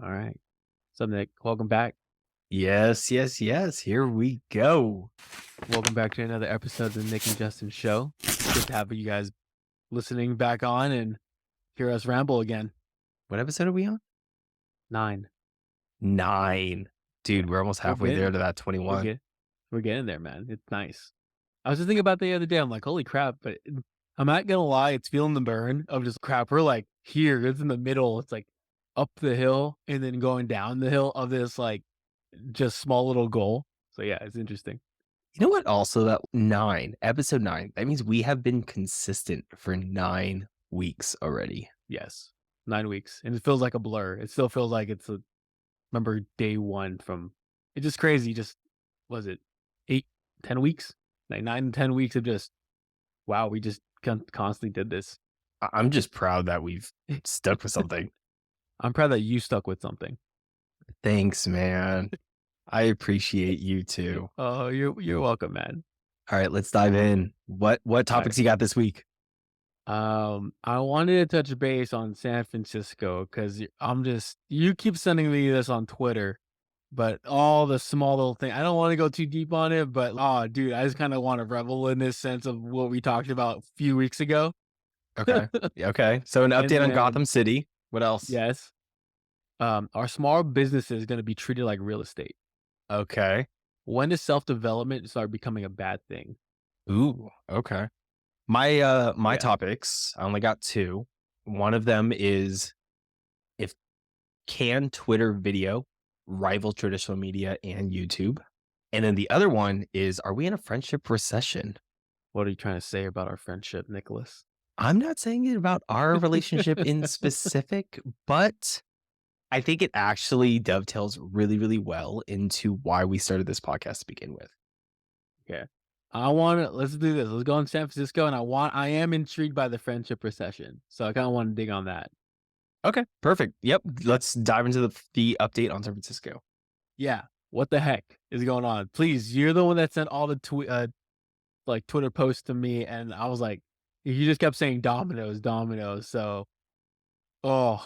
All right. So, Nick, welcome back. Yes, yes, yes. Here we go. Welcome back to another episode of the Nick and Justin Show. Good to have you guys listening back on and hear us ramble again. What episode are we on? 9. 9. Yeah. Dude, we're almost We're halfway there getting to that we're 21. get we're getting there, man. It's nice. I was just thinking about the other day. I'm like, holy crap, but I'm not gonna lie, it's feeling the burn of just crap. We're like here, it's in the middle, it's like up the hill and then going down the hill of this like just small little goal. So yeah, it's interesting. You know what? Also, that 9, episode 9, that means we have been consistent for 9 weeks already. Yes. 9 weeks. And it feels like a blur. It still feels like it's a remember day 1 from it's just crazy. Just was it 8, 10 weeks? Like 9 to 10 weeks of just wow, we just constantly did this. I'm just proud that we've stuck with something. I'm proud that you stuck with something. Thanks, man. I appreciate you too. Oh, you're welcome, man. All right, let's dive in. What All right. topics you got this week? I wanted to touch base on San Francisco because I'm just you keep sending me this on Twitter, but all the small little thing. I don't want to go too deep on it, but oh, dude, I just kind of want to revel in this sense of what we talked about a few weeks ago. Okay. Yeah, okay. So an And update on then Gotham City. What else? yes, our small business is going to be treated like real estate. Okay. When does self development start becoming a bad thing? Ooh, okay. My Yeah. topics, I only got 2. One of them is if can Twitter video rival traditional media and YouTube? And then the other one is, are we in a friendship recession? What are you trying to say about our friendship, Nicholas? I'm not saying it about our relationship in specific, but I think it actually dovetails really, really well into why we started this podcast to begin with. Okay. I want to let's do this. Let's go in San Francisco, and I am intrigued by the friendship recession, so I kind of want to dig on that. Okay, perfect. Yep. Let's dive into the update on San Francisco. Yeah, what the heck is going on? Please, you're the one that sent all the like Twitter posts to me, and I was like, you just kept saying dominoes, dominoes. So, oh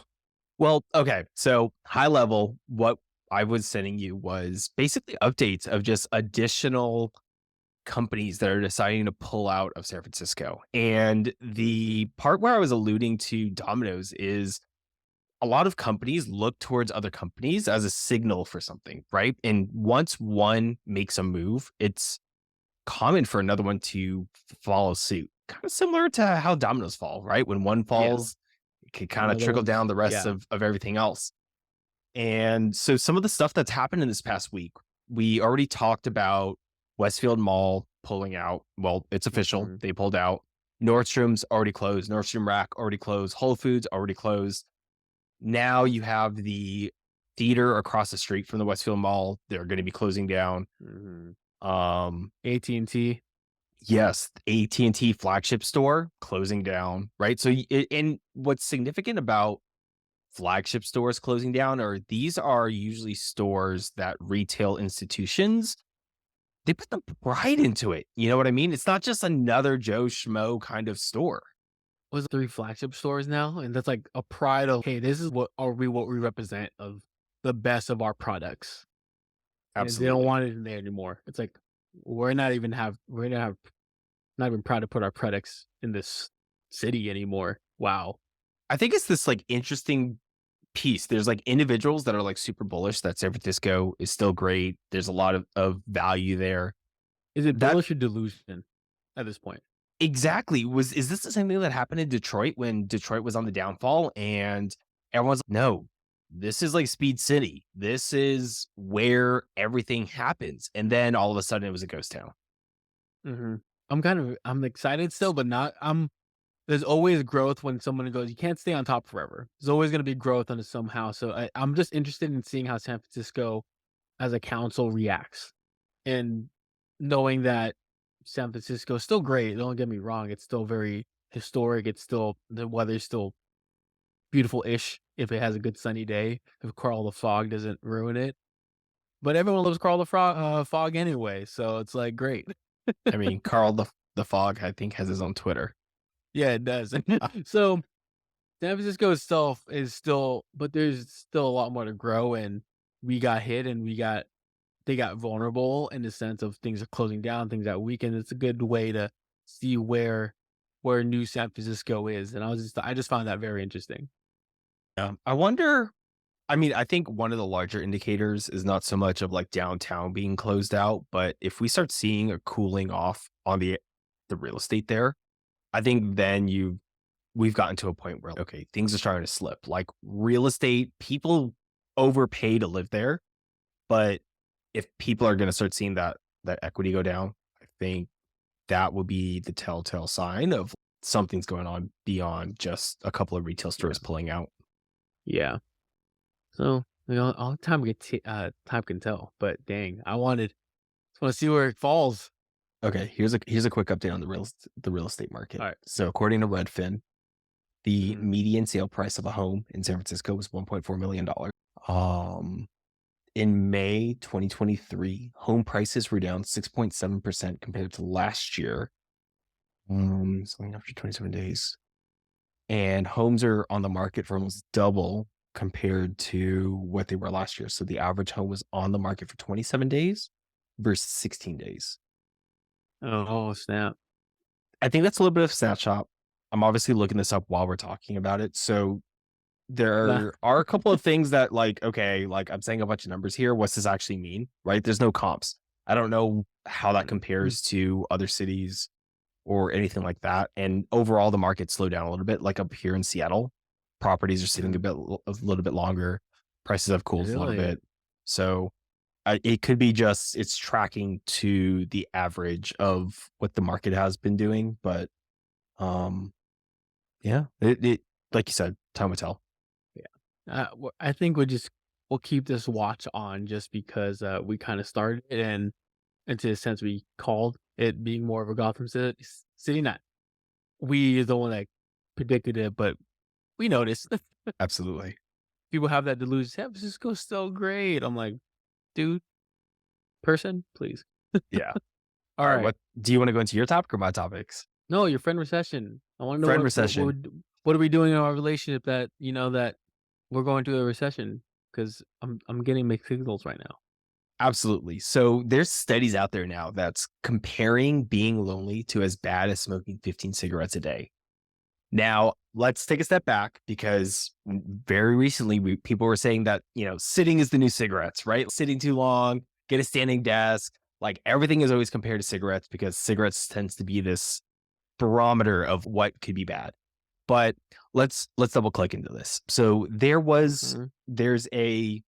Well, okay. So high level, what I was sending you was basically updates of just additional companies that are deciding to pull out of San Francisco. And the part where I was alluding to dominoes is a lot of companies look towards other companies as a signal for something, right? And once one makes a move, it's common for another one to follow suit. Kind of similar to how dominoes fall, right? When one yeah, falls, it can kind of another trickle one's down the rest yeah. of everything else. And so some of the stuff that's happened in this past week, we already talked about Westfield Mall pulling out. Well, it's official. Mhm. They pulled out. Nordstrom's already closed. Nordstrom Rack already closed. Whole Foods already closed. Now you have the theater across the street from the Westfield Mall. They're going to be closing down. Mhm. Um, AT&T. yes, AT&T flagship store closing down, right? So, and what's significant about flagship stores closing down are these are usually stores that retail institutions they put the pride into it. You know what I mean? It's not just another Joe Schmo kind of store. Was it 3 flagship stores now? And that's like a pride of, hey, this is what we represent of the best of our products. And they don't Absolutely. want it in there anymore. It's like we're not have not even proud to put our products in this city anymore. Wow. I think it's this like interesting piece. There's like individuals that are like super bullish that San Francisco is still great. There's a lot of value there. Is it That bullish or delusion at this point? exactly was is this the same thing that happened in Detroit when Detroit was on the downfall and everyone's like, no, this is like Speed City. This is where everything happens. And then all of a sudden it was a ghost town. Mhm. I'm excited still, but not there's always growth when someone goes, you can't stay on top forever. There's always gonna be growth on it somehow. So I'm just interested in seeing how San Francisco as a council reacts. And knowing that San Francisco is still great, don't get me wrong, it's still very historic. It's still the weather's still beautiful-ish if it has a good sunny day, if Carl the Fog doesn't ruin it. But everyone loves Carl the Fog anyway, so it's like great. I mean, Carl the Fog, I think, has his own Twitter. Yeah, it does. Uh, So San Francisco itself is still, but there's still a lot more to grow, and we got hit, and they got vulnerable in the sense of things are closing down, things that weekend. It's a good way to see where new San Francisco is, and I just found that very interesting. I wonder. I mean, I think one of the larger indicators is not so much of like downtown being closed out, but if we start seeing a cooling off on the real estate there, I think then we've gotten to a point where okay, things are starting to slip. Like real estate, people overpay to live there, but if people are going to start seeing that equity go down, I think that will be the telltale sign of something's going on beyond just a couple of retail Yeah. stores pulling out. Yeah. So, all time can tell, but dang, just wanna see where it falls. Okay, here's a quick update on the real estate market. Alright. So according to Redfin, the Mhm. median sale price of a home in San Francisco was $1.4 million. Um, in May 2023, home prices were down 6.7% compared to last year. Something after 27 days. And homes are on the market for almost double compared to what they were last year. So the average home was on the market for 27 days versus 16 days. Oh, snap. I think that's a little bit of snapshot. I'm obviously looking this up while we're talking about it. So Nah. there are a couple of things that like, okay, like I'm saying a bunch of numbers here. What's this actually mean? Right? There's no comps. I don't know how that Mhm. compares to other cities or anything like that. And overall, the market slowed down a little bit. Like up here in Seattle, properties are sitting Mhm. a little bit longer. Prices have cooled a little Really? bit. So it could be just it's tracking to the average of what the market has been doing, but um, yeah, it like you said, time will tell. Yeah. I think we'll keep this watch on just because, we kinda started it, and into a sense, we called it being more of a Gotham City, not we is the one that predicted it, but we noticed. Absolutely. People have that delusion, "San Francisco's so great." I'm like, "Dude, person, please." Yeah. All right. Alright. What do you want to go into your topic or my topics? No, your friend Recession. I wanna know Friend recession. what are we doing in our relationship that, that we're going through a recession? Because I'm getting mixed signals right now. Absolutely. So there's studies out there now that's comparing being lonely to as bad as smoking 15 cigarettes a day. Now, let's take a step back because very recently people were saying that, sitting is the new cigarettes, right? Sitting too long, get a standing desk, like everything is always compared to cigarettes because cigarettes tends to be this barometer of what could be bad. But let's double click into this. So Mhm. there's a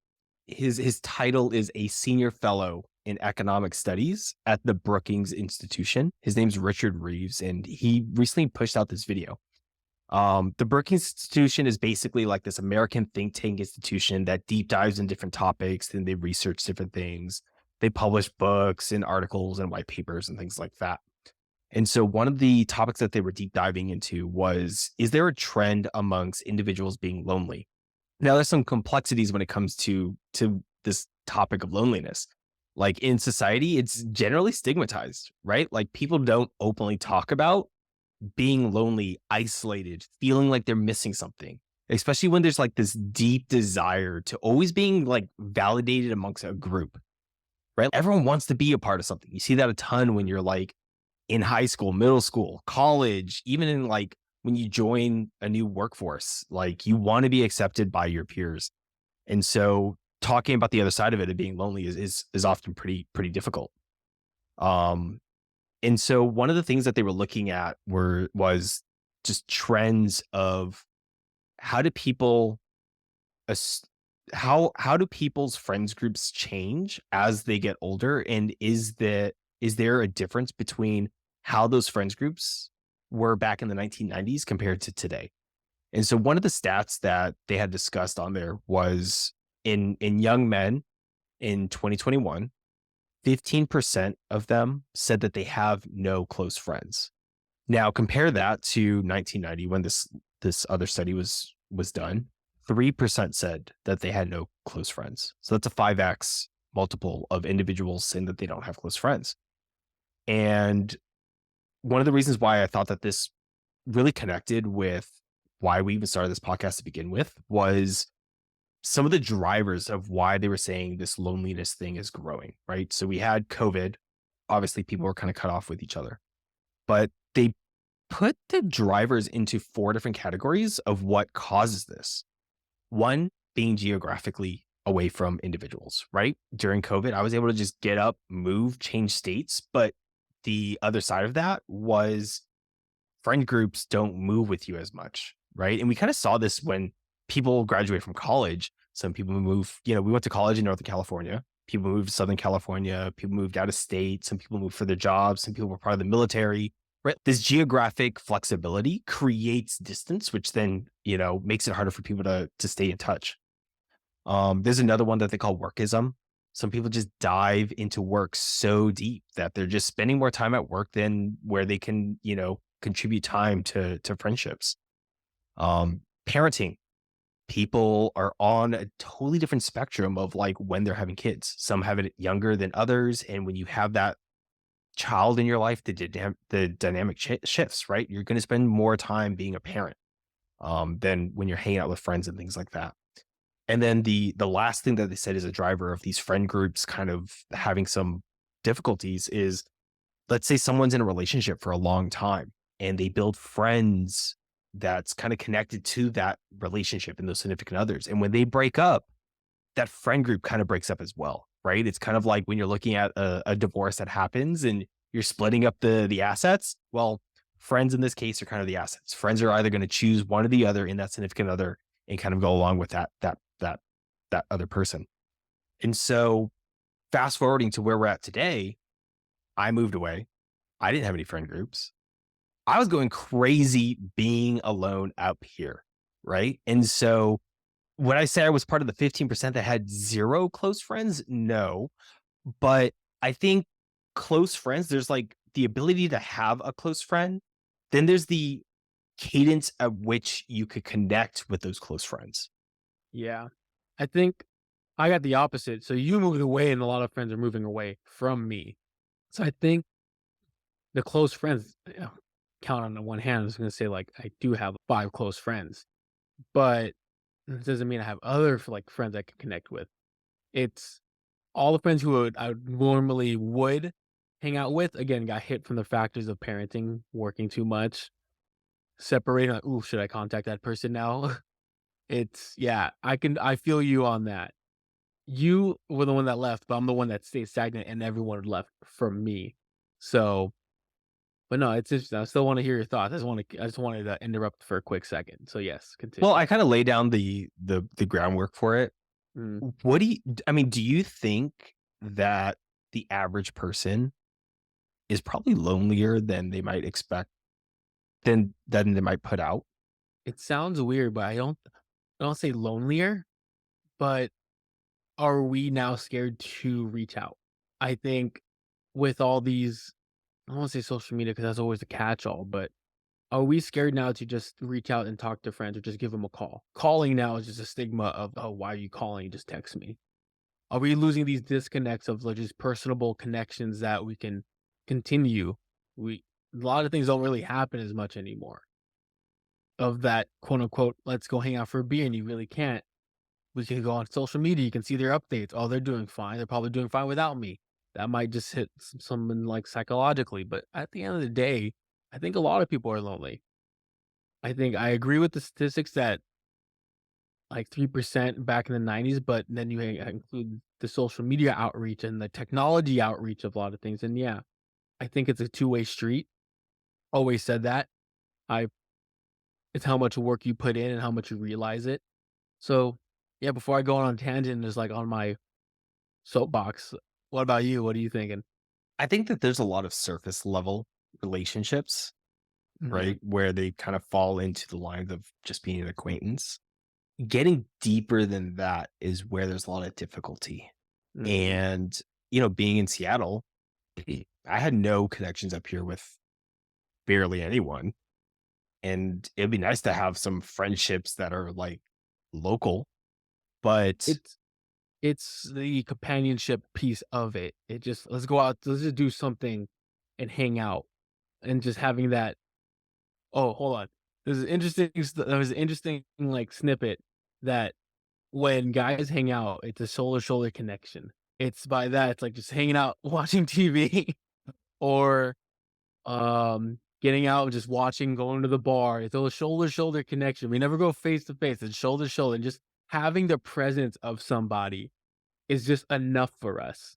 his title is a senior fellow in economic studies at the Brookings Institution. His name's Richard Reeves, and he recently pushed out this video. The Brookings Institution is basically like this American think tank institution that deep dives in different topics and they research different things. They publish books and articles and white papers and things like that. And so one of the topics that they were deep diving into was, is there a trend amongst individuals being lonely? Now there's some complexities when it comes to this topic of loneliness. Like in society, it's generally stigmatized, right? Like people don't openly talk about being lonely, isolated, feeling like they're missing something, especially when there's like this deep desire to always being like validated amongst a group, right? Everyone wants to be a part of something. You see that a ton when you're like in high school, middle school, college, even in like when you join a new workforce, like you want to be accepted by your peers. And so talking about the other side of it and being lonely is often pretty difficult. Um and so one of the things that they were looking at was just trends of how do people as- how do people's friends groups change as they get older, and is there a difference between how those friends groups were back in the 1990s compared to today? And so one of the stats that they had discussed on there was in young men in 2021, 15% of them said that they have no close friends. Now compare that to 1990 when this other study was done. 3% said that they had no close friends. So that's a 5x multiple of individuals saying that they don't have close friends. And one of the reasons why I thought that this really connected with why we even started this podcast to begin with was some of the drivers of why they were saying this loneliness thing is growing, right? So we had COVID. Obviously, people were kind of cut off with each other, but they put the drivers into four different categories of what causes this. One being geographically away from individuals, right? During COVID, I was able to just get up, move, change states. But the other side of that was friend groups don't move with you as much, right? And we kind of saw this when people graduate from college. Some people move, we went to college in Northern California. People moved to Southern California. People moved out of state. Some people moved for their jobs. Some people were part of the military, right? This geographic flexibility creates distance, which then, makes it harder for people to stay in touch. There's another one that they call workism. Some people just dive into work so deep that they're just spending more time at work than where they can, contribute time to friendships. Parenting. People are on a totally different spectrum of like when they're having kids. Some have it younger than others. And when you have that child in your life, the dynamic shifts, right? You're going to spend more time being a parent than when you're hanging out with friends and things like that. And then the last thing that they said is a driver of these friend groups kind of having some difficulties is, let's say someone's in a relationship for a long time and they build friends that's kind of connected to that relationship and those significant others. And when they break up, that friend group kind of breaks up as well, right? It's kind of like when you're looking at a divorce that happens and you're splitting up the assets. Well, friends in this case are kind of the assets. Friends are either going to choose one or the other in that significant other and kind of go along with that other person. And so fast forwarding to where we're at today, I moved away. I didn't have any friend groups. I was going crazy being alone up here, right? And so when I say I was part of the 15% that had zero close friends, no. But I think close friends, there's like the ability to have a close friend. Then there's the cadence at which you could connect with those close friends. Yeah. I think I got the opposite. So you moved away and a lot of friends are moving away from me. So I think the close friends, count on the one hand. I was gonna say like I do have 5 close friends, but it doesn't mean I have other like friends I can connect with. It's all the friends who I normally would hang out with, again, got hit from the factors of parenting, working too much, separating, like, "Ooh, should I contact that person now?" It's yeah, I feel you on that. You were the one that left, but I'm the one that stayed stagnant and everyone left from me. So, but no, it's interesting. I still wanna hear your thoughts. I just wanted to interrupt for a quick second. So yes, Well, continue. I kind of lay down the groundwork for it. Mm. What do you I mean, do you think that the average person is probably lonelier than they might expect than they might put out? It sounds weird, but I don't say lonelier, but are we now scared to reach out? I think with all these, I don't want to say social media because that's always a catch-all, but are we scared now to just reach out and talk to friends or just give them a call? Calling now is just a stigma of, oh, why are you calling? Just text me. Are we losing these disconnects of like just personable connections that we can continue? We A lot of things don't really happen as much anymore. Of that quote unquote, let's go hang out for a beer, and you really can't. We can go on social media, you can see their updates. Oh, they're doing fine. They're probably doing fine without me. That might just hit someone like psychologically, but at the end of the day, I think a lot of people are lonely. I think I agree with the statistics that like 3% back in the 90s, but then you include the social media outreach and the technology outreach of a lot of things. And yeah, I think it's a two-way street. Always said that. I It's how much work you put in and how much you realize it. So yeah, before I go on a tangent, just like on my soapbox. What about you? What are you thinking? I think that there's a lot of surface level relationships, Mhm, right? Where they kind of fall into the line of just being an acquaintance. Getting deeper than that is where there's a lot of difficulty. mhm. And, being in Seattle, I had no connections up here with barely anyone. And it'd be nice to have some friendships that are like local, but It's it's the companionship piece of it. It just let's go out, let's just do something and hang out and just having that, "Oh, hold on. there was an interesting, like, snippet that when guys hang out, it's a shoulder-to-shoulder connection. It's by that, it's like just hanging out, watching TV or, getting out and just watching, going to the bar. It's a shoulder-to-shoulder connection. We never go face to face. It's shoulder to shoulder, and just having the presence of somebody is just enough for us.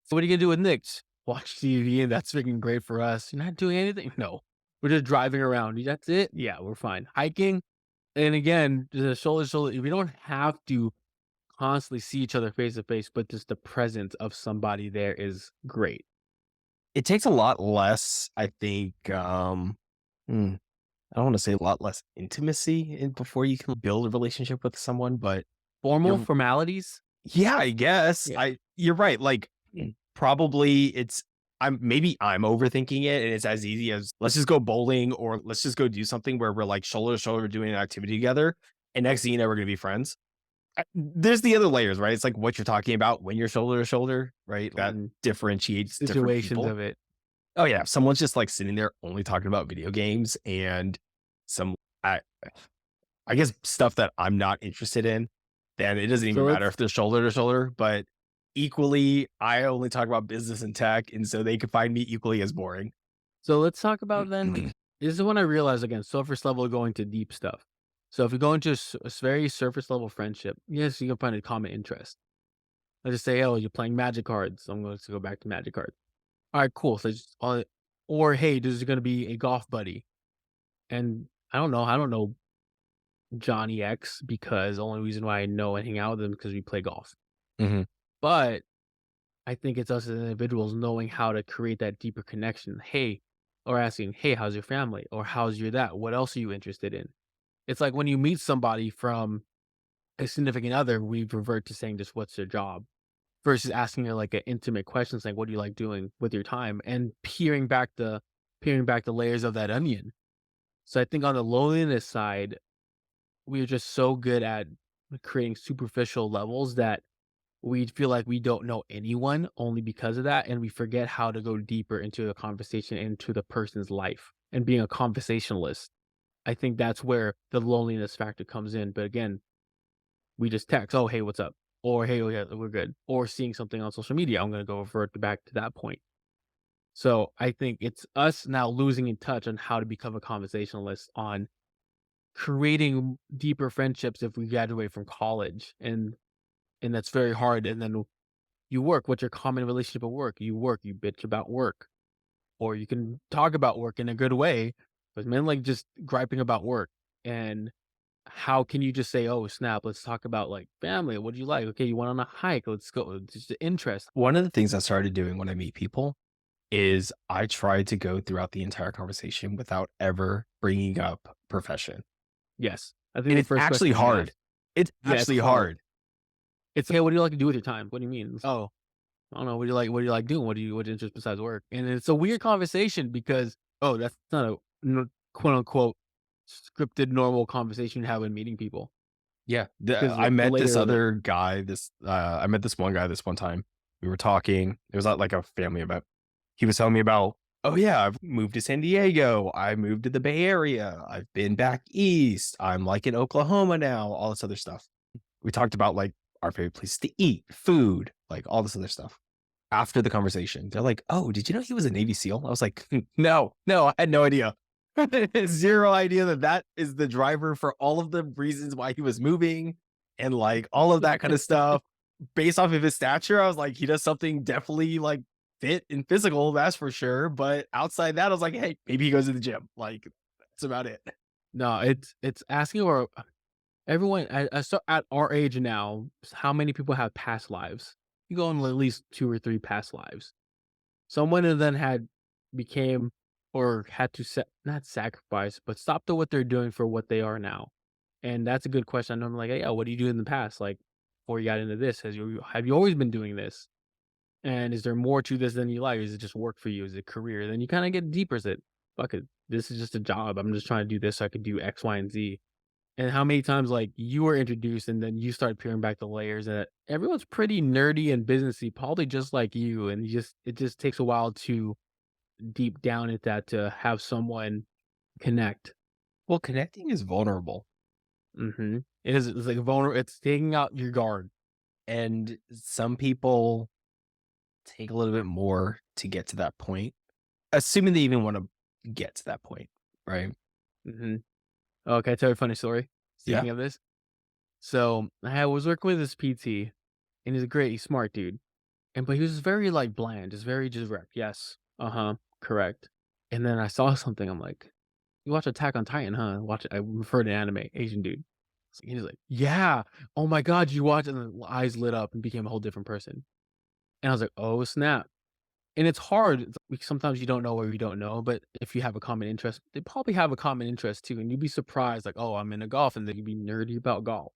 So what are you gonna do with Knicks? Watch TV, and that's freaking great for us. You're not doing anything? No. We're just driving around. That's it? Yeah, we're fine. Hiking, and again, the shoulder to shoulder. We don't have to constantly see each other face to face, but just the presence of somebody there is great. It takes a lot less, I think, hmm, I don't wanna say a lot less intimacy in before you can build a relationship with someone, but Formal you're formalities? yeah, I guess. Yeah. You're right, like, probably I'm overthinking it, and it's as easy as, "Let's just go bowling," or, "Let's just go do something where we're, like, shoulder to shoulder doing an activity together," and next thing you know, we're gonna be friends. There's the other layers, right? It's like what you're talking about when you're shoulder to shoulder, right? That Mm, differentiates different situations people. of it. Oh, yeah, if someone's just, like, sitting there only talking about video games and some I I guess stuff that I'm not interested in, then it doesn't even So matter let's if they're shoulder to shoulder, but equally, I only talk about business and tech, and so they could find me equally as boring. let's talk about then this is when I realized again, surface level going to deep stuff. So if you go into a very surface level friendship, yes, you can find a common interest. Let's just say, oh, you're playing Magic cards. I'm going to go back to Magic cards. All right, cool. So just, or hey, this is going to be a golf buddy, and I don't know Johnny X because the only reason why I know and hang out with him because we play golf. Mhm. But I think it's us as individuals knowing how to create that deeper connection. Hey, or asking, hey, how's your family? Or how's your that? What else are you interested in? It's like when you meet somebody from a significant other, we revert to saying just what's their job versus asking her like an intimate question, saying, what do you like doing with your time? And peering back the layers of that onion. So I think on the loneliness side, we're just so good at creating superficial levels that we feel like we don't know anyone only because of that, and we forget how to go deeper into a conversation, into the person's life, and being a conversationalist. I think that's where the loneliness factor comes in, but again, we just text, "Oh, hey, what's up?" Or, "Hey, oh, yeah, we're good." Or seeing something on social media, I'm gonna go revert back to that point. So, I think it's us now losing in touch on how to become a conversationalist, on creating deeper friendships if we graduate from college, and that's very hard, and then you work. What's your common relationship at work? You work, you bitch about work, or you can talk about work in a good way, but men like just griping about work. And how can you just say, "Oh, snap, let's talk about like family. What do you like? Okay, you went on a hike. Let's go." Just the interest. One of the things I started doing when I meet people is I try to go throughout the entire conversation without ever bringing up profession, Yes. I think and the it's first actually question you hard. ask. It's Yeah, it's actually hard. hard. It's, "Hey, what do you like to do with your time?" "What do you mean?" "Oh, I don't know. What do you like doing? What interest besides work?" And it's a weird conversation because, oh, that's not a quote unquote scripted normal conversation you have when meeting people Yeah, because I the met this layer of it. other guy, I met this one guy this one time. We were talking, it was at, like, a family event. He was telling me about, "Oh, yeah, I've moved to San Diego, I moved to the Bay Area, I've been back east, I'm, like, in Oklahoma now," all this other stuff. We talked about, like, our favorite places to eat, food, like, all this other stuff. After the conversation, they're like, "Oh, did you know he was a Navy SEAL?" I was like, No, no, I had no idea. 0 idea that that is the driver for all of the reasons why he was moving and, like, all of that kinda stuff. Based off of his stature, I was like, he does something definitely, like, fit and physical, that's for sure, but outside that, I was like, "Hey, maybe he goes to the gym." Like, that's about it. No, it's asking or everyone at our age now, how many people have past lives? You go in at least 2 or 3 past lives. Someone who then became or had to not sacrifice, but stop to what they're doing for what they are now. And that's a good question. I'm like, "Hey, yeah, what do you do in the past? Like, before you got into this, have you always been doing this? And is there more to this than you like? Is it just work for you? Is it career?" Then you kinda get deeper. Is it, "Fuck it, this is just a job. I'm just trying to do this so I could do X, Y, and Z." And how many times, like, you were introduced and then you start peeling back the layers that everyone's pretty nerdy and businessy, probably just like you, and it just takes a while to deep down at that to have someone connect. Well, connecting is vulnerable, It is, it's like vulnerable, it's taking out your guard. and some people take a little bit more to get to that point, assuming they even want to get to that point, right? Mhm. Oh, can I tell you a funny story? Yeah. Speaking of this, so I was working with this PT, and he's smart dude, and but he was very like bland, just very just rep. Yes, correct. And then I saw something. I'm like, "You watch Attack on Titan, huh?" Watch it. I refer to anime, Asian dude. He's like, "Yeah, oh my god, you watch?" And the eyes lit up and became a whole different person. And I was like, "Oh snap!" And it's hard. Sometimes you don't know where you don't know, but if you have a common interest, they probably have a common interest too, and you'd be surprised, like, "Oh, I'm into golf," and then you'd be nerdy about golf.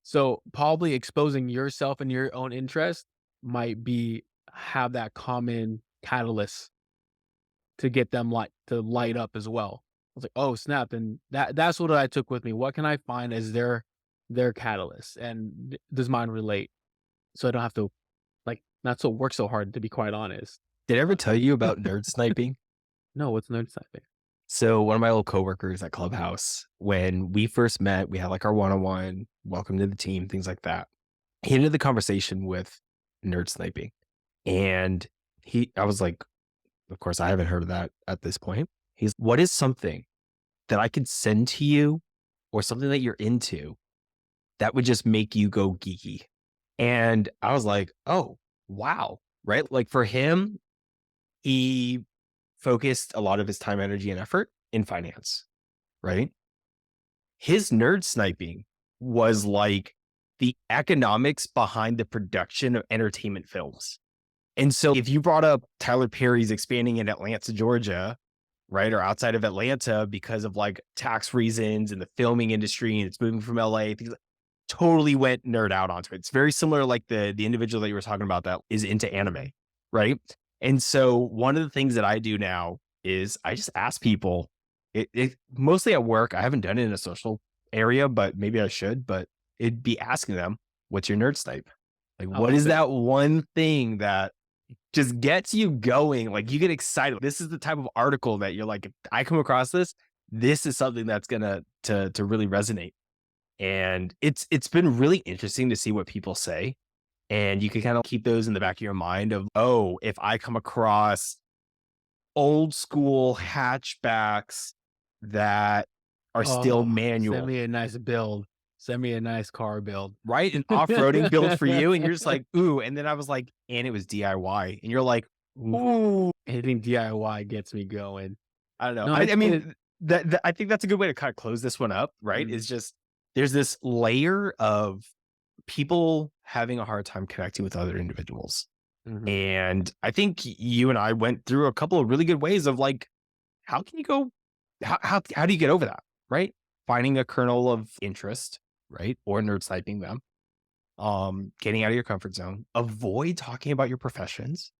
So, probably exposing yourself and your own interest might be have that common catalyst to get them to light up as well. I was like, "Oh, snap," and that's what I took with me. What can I find as their catalyst, and does mine relate? So I don't have to, like, not so work so hard, to be quite honest. Did I ever Uh, tell you about nerd sniping? no, what's nerd sniping? So one of my old coworkers at Clubhouse, when we first met, we had like our one-on-one, welcome to the team, things like that. He ended the conversation with nerd sniping. And I was like, of course, I haven't heard of that at this point. What is something that I could send to you or something that you're into that would just make you go geeky? And I was like, oh, wow. Right. Like for him, he focused a lot of his time, energy, and effort in finance. Right. His nerd sniping was like the economics behind the production of entertainment films. And so if you brought up Tyler Perry's expanding in Atlanta, Georgia, right, or outside of Atlanta because of like tax reasons and the filming industry and it's moving from LA, things like, totally went nerd out onto it. It's very similar like the individual that you were talking about that is into anime, right? And so one of the things that I do now is I just ask people mostly at work. I haven't done it in a social area, but maybe I should, but it'd be asking them, what's your nerd snipe? Like, I what love is it. that one thing that just gets you going? Like, you get excited. This is the type of article that you're like, if I come across this, this is something that's gonna to really resonate. And it's been really interesting to see what people say. And you can kind of keep those in the back of your mind of, oh, if I come across old school hatchbacks that are still Oh, send manual, me a nice build. Send me a nice car build. right? An off-roading build for you. And you're just like, ooh. And then I was like, and it was DIY. And you're like, Oof, ooh, anything DIY gets me going. I don't know. No, I it mean, I think that's a good way to kind of close this one up, right? mhm, Is just there's this layer of people having a hard time connecting with other individuals. mhm. And I think you and I went through a couple of really good ways of like, how can you go, how do you get over that? Right. Finding a kernel of interest, right? Or nerd sniping them. Getting out of your comfort zone. Avoid talking about your professions.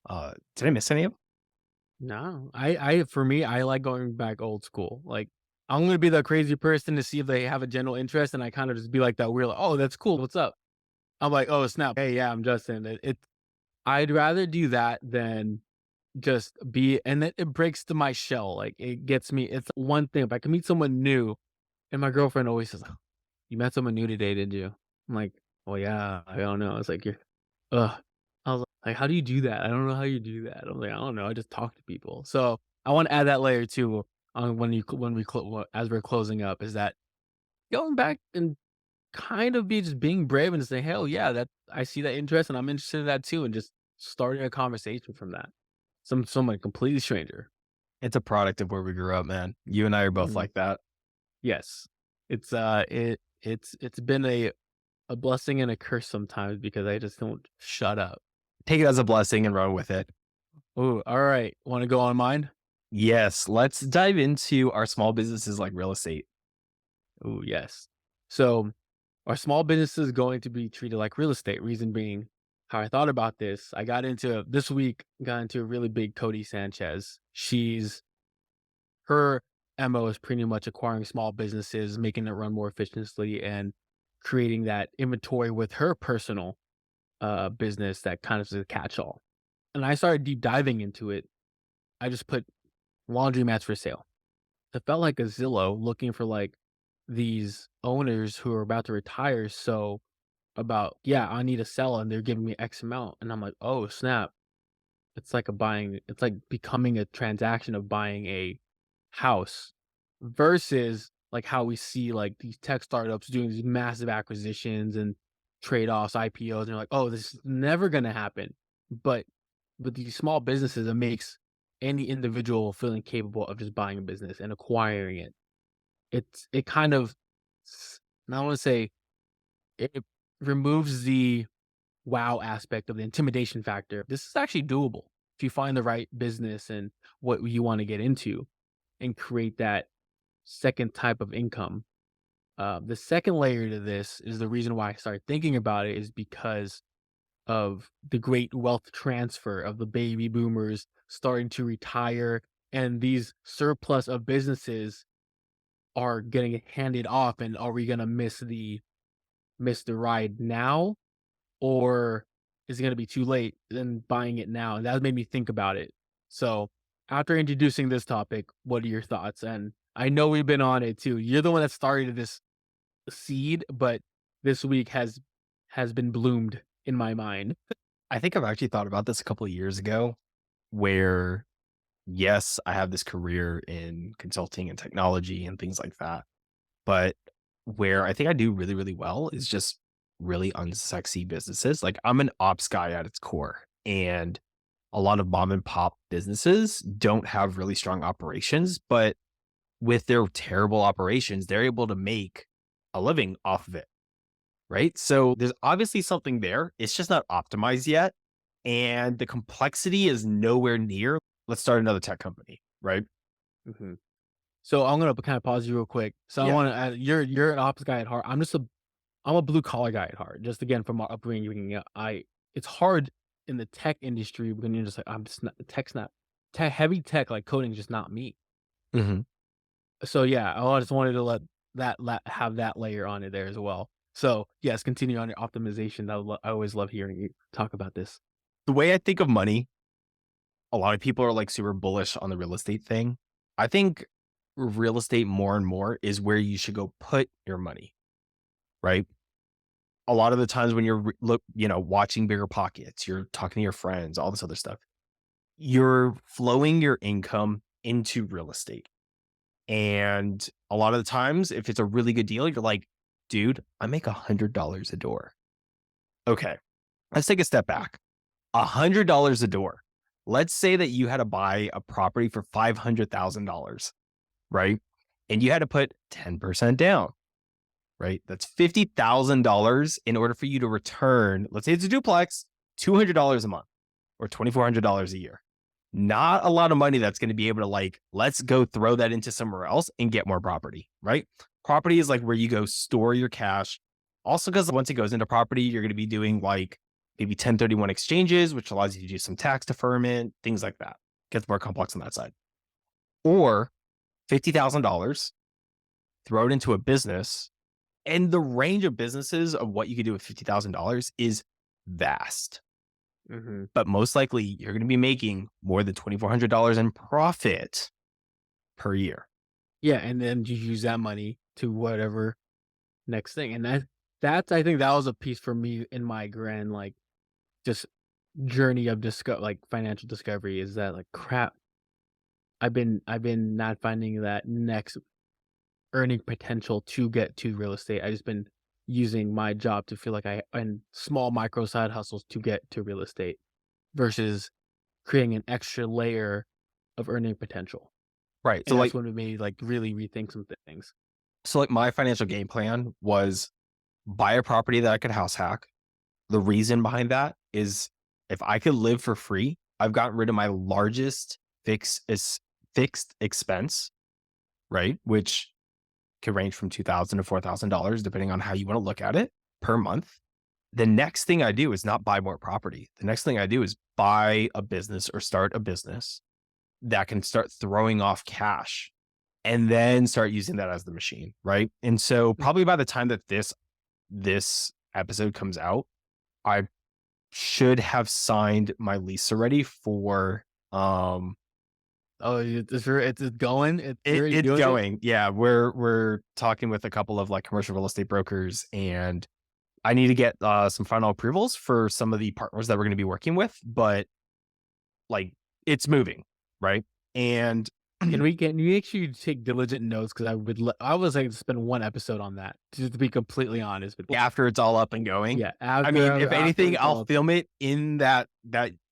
Did I miss any of them? No, for me, I like going back old school. Like, I'm gonna be the crazy person to see if they have a general interest, and I kind of just be like that weird, like, "Oh, that's cool. What's up?" I'm like, "Oh, snap. Hey, yeah, I'm Justin." I'd rather do that than just be, and it breaks to my shell. Like, it gets me. It's one thing if I can meet someone new, and my girlfriend always says, "Oh, you met someone new today, did you?" I'm like, "Well, yeah. I don't know." It's like you're, ugh. I was like, "How do you do that? I don't know how you do that." I'm like, "I don't know. I just talk to people." So I want to add that layer too on when we as we're closing up, is that going back and kind of be just being brave and say, "Hell yeah, that I see that interest and I'm interested in that too," and just starting a conversation from that. Someone completely stranger. It's a product of where we grew up, man. You and I are both Mhm. like that. Yes. It's been a blessing and a curse sometimes because I just don't shut up. Take it as a blessing and run with it. Ooh, alright. Wanna go on mine? Yes, let's dive into our small businesses like real estate. Ooh, yes. So, are small businesses going to be treated like real estate? Reason being, how I thought about this, I got into this week, got into a really big Cody Sanchez. Her MO is pretty much acquiring small businesses, making it run more efficiently, and creating that inventory with her personal business that kind of is a catch-all. And I started deep diving into it. I just put laundromats for sale. it felt like a Zillow looking for, like, these owners who are about to retire, so about, "Yeah, I need to sell," and they're giving me X amount, and I'm like, "Oh, snap." It's like becoming a transaction of buying a house versus, like, how we see, like, these tech startups doing these massive acquisitions and trade-offs, IPOs, and you're like, "Oh, this is never gonna happen." But with these small businesses, it makes any individual feeling capable of just buying a business and acquiring it. It kind of s I don't wanna say it removes the wow aspect of the intimidation factor. This is actually doable if you find the right business and what you wanna get into and create that second type of income. The second layer to this is the reason why I started thinking about it is because of the great wealth transfer of the baby boomers starting to retire, and these surplus of businesses are getting handed off, and are we gonna miss the ride now, or is it gonna be too late then buying it now? And that made me think about it. So, after introducing this topic, what are your thoughts? And I know we've been on it too. You're the one that started this seed, but this week has been bloomed in my mind. I think I've actually thought about this a couple of years ago where, yes, I have this career in consulting and technology and things like that. But where I think I do really, really well is just really unsexy businesses. Like I'm an ops guy at its core. And a lot of mom and pop businesses don't have really strong operations, but with their terrible operations, they're able to make a living off of it. Right. So there's obviously something there. It's just not optimized yet. And the complexity is nowhere near. Let's start another tech company. Right. Mhm. So I'm gonna kind of pause you real quick. So I Yeah. want to. You're an ops guy at heart. I'm a blue collar guy at heart. Just again from our upbringing, I it's hard in the tech industry when you're just like I'm just not tech's not tech heavy tech like coding is just not me. Mhm. So yeah, I just wanted to let have that layer on it there as well. So yes, continue on your optimization. I always love hearing you talk about this. The way I think of money, a lot of people are like super bullish on the real estate thing. I think real estate more and more is where you should go put your money, right? A lot of the times when you're watching Bigger Pockets, you're talking to your friends, all this other stuff. You're flowing your income into real estate. And a lot of the times, if it's a really good deal, you're like, dude, I make $100 a door. Okay, let's take a step back. $100 a door. Let's say that you had to buy a property for $500,000, right? And you had to put 10% down, right? That's $50,000 in order for you to return, let's say it's a duplex, $200 a month or $2,400 a year. Not a lot of money that's going to be able to like, let's go throw that into somewhere else and get more property, right? Property is like where you go store your cash. Also, because once it goes into property, you're going to be doing like maybe 1031 exchanges, which allows you to do some tax deferment, things like that. Gets more complex on that side. Or $50,000, throw it into a business. And the range of businesses of what you could do with $50,000 is vast. Mhm. But most likely, you're going to be making more than $2,400 in profit per year. Yeah, and then you use that money to whatever next thing, and that's I think that was a piece for me in my grand, like, just journey of financial discovery is that, like, crap, I've been not finding that next earning potential to get to real estate. I just been using my job to feel like I and small micro side hustles to get to real estate versus creating an extra layer of earning potential, Right. and that's when it made me, like, really rethink some things. So like my financial game plan was buy a property that I could house hack. The reason behind that is if I could live for free, I've gotten rid of my largest fixed expense, right? Which could range from $2,000 to $4,000, depending on how you want to look at it per month. The next thing I do is not buy more property. The next thing I do is buy a business or start a business that can start throwing off cash and then start using that as the machine, right? And so Mm, probably by the time that this episode comes out, I should have signed my lease already for Oh, it's going? You're already It's doing it? going. Yeah, we're talking with a couple of, like, commercial real estate brokers, and I need to get, some final approvals for some of the partners that we're gonna be working with, but, like, it's moving, right? And Can you make sure you take diligent notes? Because I was like to spend one episode on that, just to be completely honest with you. after it's all up and going, Yeah, I mean, if after anything, it's I'll all film it in that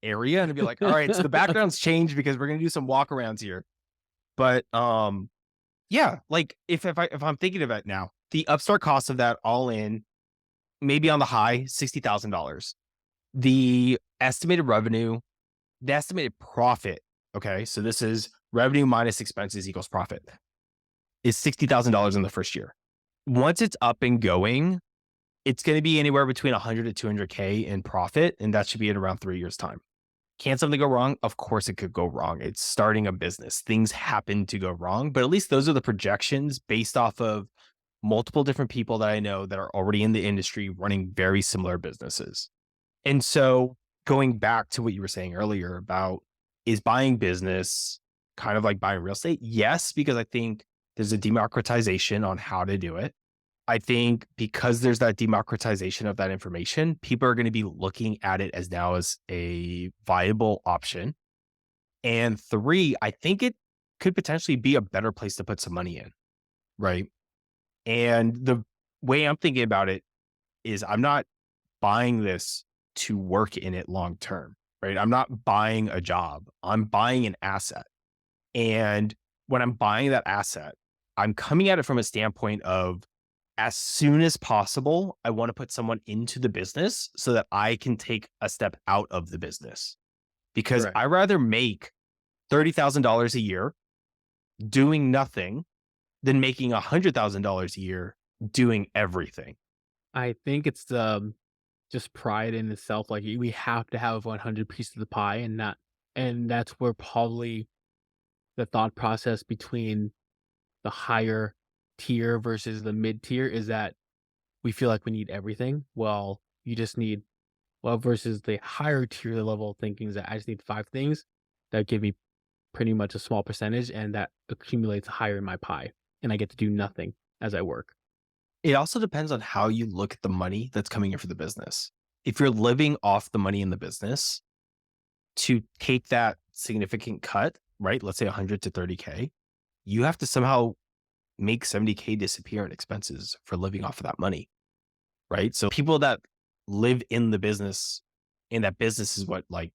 area and be like, "All right, so the background's changed because we're gonna do some walkarounds here." But, yeah, like, if I'm thinking of it now, the upstart cost of that all in, maybe on the high, $60,000. The estimated revenue, the estimated profit, okay, so this is revenue minus expenses equals profit, is $60,000 in the first year. Once it's up and going, it's gonna be anywhere between 100 to 200K in profit, and that should be in around 3 years' time. Can something go wrong? Of course it could go wrong. It's starting a business. Things happen to go wrong, but at least those are the projections based off of multiple different people that I know that are already in the industry running very similar businesses. And so going back to what you were saying earlier about, is buying business kind of like buying real estate? Yes, because I think there's a democratization on how to do it. I think because there's that democratization of that information, people are going to be looking at it as now as a viable option. And three, I think it could potentially be a better place to put some money in, right? And the way I'm thinking about it is I'm not buying this to work in it long term, right? I'm not buying a job. I'm buying an asset. And when I'm buying that asset, I'm coming at it from a standpoint of, as soon as possible, I want to put someone into the business so that I can take a step out of the business, because correct. I rather make $30,000 a year doing nothing than making $100,000 a year doing everything. I think it's, just pride in itself, like, we have to have 100 pieces of the pie and not and that's where probably the thought process between the higher tier versus the mid tier is that we feel like we need everything. Well, you just need versus the higher tier level of thinking is that I just need 5 things that give me pretty much a small percentage, and that accumulates higher in my pie, and I get to do nothing as I work. It also depends on how you look at the money that's coming in for the business. If you're living off the money in the business, to take that significant cut, right? Let's say 100 to 30K, you have to somehow make 70K disappear in expenses for living off of that money, right? So people that live in the business, and that business is what, like,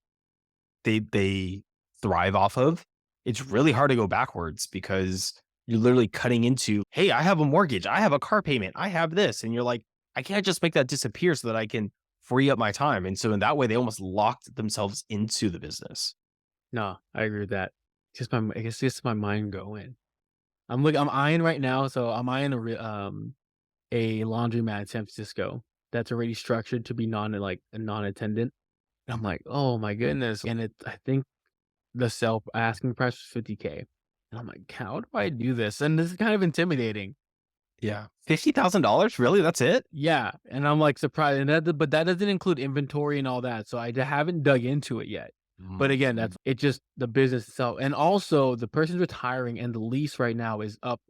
they thrive off of, it's really hard to go backwards because you're literally cutting into, hey, I have a mortgage, I have a car payment, I have this. And you're like, I can't just make that disappear so that I can free up my time. And so in that way, they almost locked themselves into the business. No, I agree with that. I guess just my mind going. I'm eyeing right now, so I'm eyeing a laundromat in San Francisco that's already structured to be a non-attendant. I'm like, "Oh my goodness," and I think the sell asking price was 50K. And I'm like, "How do I do this?" And this is kind of intimidating. Yeah. $50,000? Really? That's it? Yeah, and I'm, like, surprised, and but that doesn't include inventory and all that, so haven't dug into it yet. But again, Mm. that's it just the business itself, and also the person's retiring, and the lease right now is up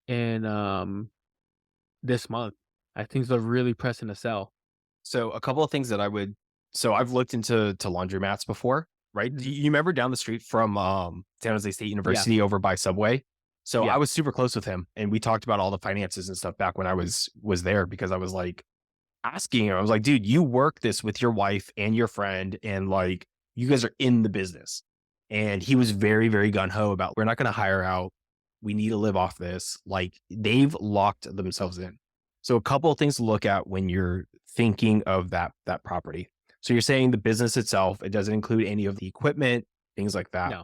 in, this month. I think they're really pressing to sell. So a couple of things that I would, so I've looked into laundromats before, right? Mhm. You remember down the street from San Jose State Yeah, University over by Subway? So I yeah. was super close with him, and we talked about all the finances and stuff back when I was there, because I was like asking him, I was like, dude, you work this with your wife and your friend, and like, you guys are in the business. And he was very, very gun ho about, we're not going to hire out. We need to live off this. Like, they've locked themselves in. So a couple of things to look at when you're thinking of that property. So you're saying the business itself, it doesn't include any of the equipment, things like that. No.